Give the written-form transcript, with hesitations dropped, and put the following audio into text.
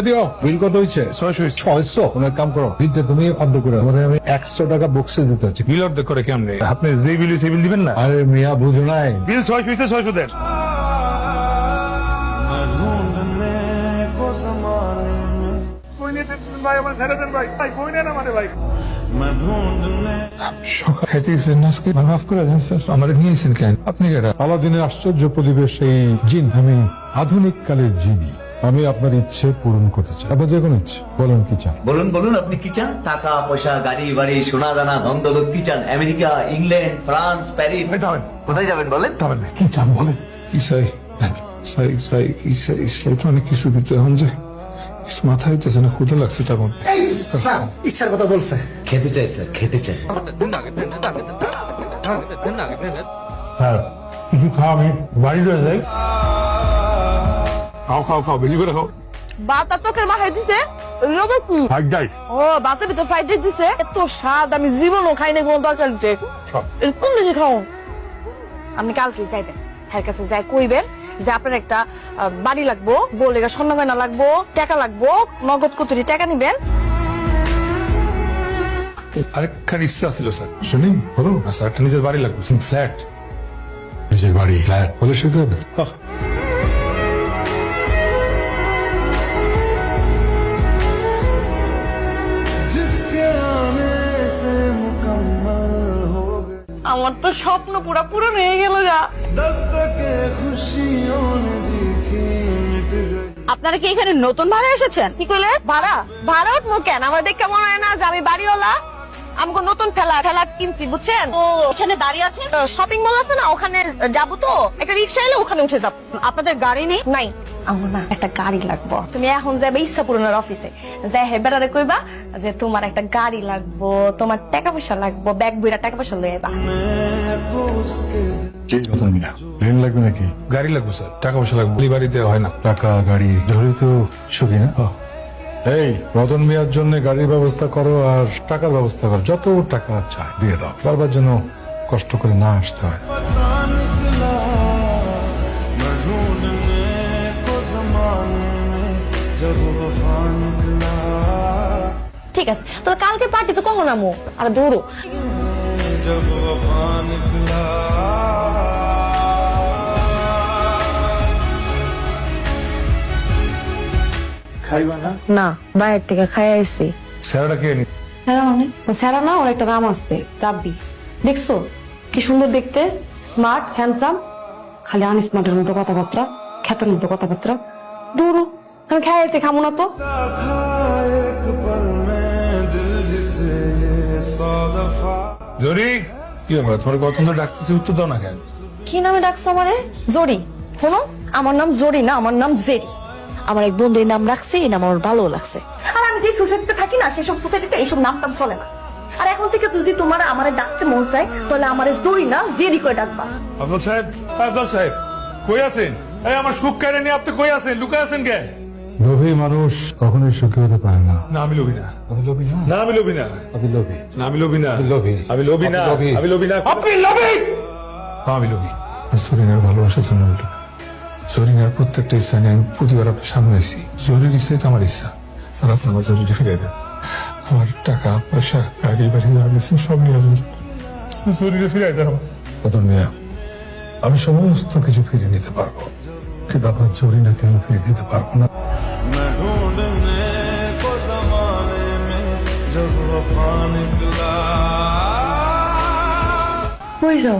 দিও বিল কত হয়েছে? 600। কোনো কাম করো, বিলটা তুমি অর্ধ করে মানে আমি 100 টাকা বক্সে দিতে হচ্ছে। বিল অর্ধেক করে কেমনে? আপনি যে বিল সেই বিল দিবেন না? আরে মিয়া বুঝো নাই, বিল 600 হইতে 600 দেন। খাইতে গেছিলেন না আজকে? মাফ করে দেন স্যার, আমার নিয়েছেন কেন? আপনি কেটা? আলাদিনের আশ্চর্য পরিবেশ এই জিন, আমি আধুনিক কালের জিনি। আমি আপনার ইচ্ছে পূরণ করতে চাই, আপনার যে কোনো ইচ্ছে বলেন কি চান। বলুন বলুন, আপনি কি চান? টাকা পয়সা, গাড়ি বাড়ি, সোনা দানা, ধন দৌলত কি চান? আমেরিকা, ইংল্যান্ড, ফ্রান্স, প্যারিস, কোথায় যাবেন বলেন? কি চান বলেন। কি চাই? চাই তো অনেক কিছু, কিন্তু এখন যে কিছু মাথায় হইতেছে না, ক্ষুধা লাগছে তখন। ইচ্ছার কথা বলছে। খেতে চাই স্যার, খেতে চাই। হ্যাঁ, কিছু খাও, আমি বাড়ি রয়ে যাই। খাও বেশি করে খাও। বাতা তোকে মাখাই দিছে ফ্রাইড রাইস। ও বাতের ভিতর ফ্রাইড রাইস দিছে, এত স্বাদ আমি জীবনও খাই না কোনো তরকারিতে। কোন দিকে খাও? আপনি কালকে যাইবেন, হ্যাঁ কাছে যাই কইবেন যে আপনার একটা বাড়ি লাগবো, বলে স্বর্ণ গয়না লাগবো, টাকা লাগবো, নগদ কতটি টাকা নিবেন। আরেকখান ইচ্ছা ছিল স্যার। শুনি বলো। স্যার একটা নিজের বাড়ি লাগবে, ফ্ল্যাট। নিজের বাড়ি ফ্ল্যাট বলে শিখে হবে। আমার তো স্বপ্ন পুরা পূরণ হয়ে গেল যা। আপনারা কি এখানে নতুন ভাড়া এসেছেন? কি কইলে? ভাড়া ভাড়া উঠবো কেন? আমার দেখে মনে হয় না যে আমি বাড়িওয়ালা। আমাকে নতুন ফেলা কিনছি, বুঝছেন তো? এখানে দাঁড়িয়ে আছে, শপিং মল আছে না, ওখানে যাবো তো, একটা রিক্সা এলে ওখানে উঠে যাবো। আপনাদের গাড়ি নেই? নাই। আমার না একটা গাড়ি লাগবো। তুমি এখন যাবে ইচ্ছা পূরণের অফিসে, যাই হেবেরারে কইবা যে তোমার একটা গাড়ি লাগবো, তোমার টাকা পয়সা লাগবো, ব্যাগ বইরা টাকা পয়সা লয়ে আইবা। কি কথা মিয়া, প্লেন লাগবে নাকি? গাড়ি লাগবে স্যার, টাকা পয়সা লাগবে, বাড়িতে হয় না। টাকা গাড়ি জড়িত তো সুখী না। এই রতন মিয়ার জন্য গাড়ির ব্যবস্থা করো আর টাকার ব্যবস্থা করো, যত টাকা চায় দিয়ে দাও, বারবার যেন কষ্ট করে না আসতে হয়। ঠিক আছে, তো কালকে পার্টি তো কখন আমু? আর দৌড়ো। খাইবা না? না, বাইরের থেকে খাই আইছি। স্যারটা কে? স্যারা মানে স্যারা না, ওর একটা নাম আছে রাব্বি। দেখছো কি সুন্দর দেখতে, স্মার্ট হ্যান্ডসাম, খালি আনস্মার্টের মতো কথাবার্তা, খ্যাতের মতো কথাবার্তা। দূরু আমি খাই আছি, খামো না তো। জরি, কি ব্যাপার? তোমার কত ডাকতেছি, উত্তর দাও না কেন? কি নামে ডাকছো আমারে? জরি। শোনো, আমার নাম জরি না, আমার নাম জেরি। আমার এক বন্ধু এই নাম রাখছে, এই নাম আমার ভালো লাগছে। আর আমি যে সোসাইটিতে থাকি না, সেসব সোসাইটিতে এইসব নাম টাম চলে না। আর এখন থেকে যদি তোমার আমারে ডাকতে মন চায়, তাহলে আমারে জরি না জেরি করে ডাকবা। আফজল সাহেব কই আছেন? এই আমার সুখ কেড়ে নিয়ে আপনি কই আছেন? লুকায় আছেন কে? লোভী মানুষ কখনোই সুখী হতে পারে না। না আমি লোভী না। আমি লোভী না। না আমি লোভী না। আমি লোভী। না আমি লোভী না। লোভী। আমি লোভী না। আপনি লোভী। আমি লোভী না। আপনি লোভী। আমি লোভী। সরিনার ভালোবাসার জন্য বলি। সরিনার প্রত্যেকটা ইচ্ছা নিয়ে আমি প্রতিবার আপনার সামনে আসি। জরির ইচ্ছাই তো আমার ইচ্ছা। স্যার আপনি আমার জরুরি ফিরে দেন। আমার টাকা পয়সা গাড়ি বাড়ি যা দিচ্ছেন সব নিয়ে আসেন, জরুরি ফিরে দেন আমার। রতন মিয়া, আমি সমস্ত কিছু ফিরে নিতে পারবো, কিন্তু আপনার জরিনাকে আমি ফিরে দিতে পারবো না। কই যাও?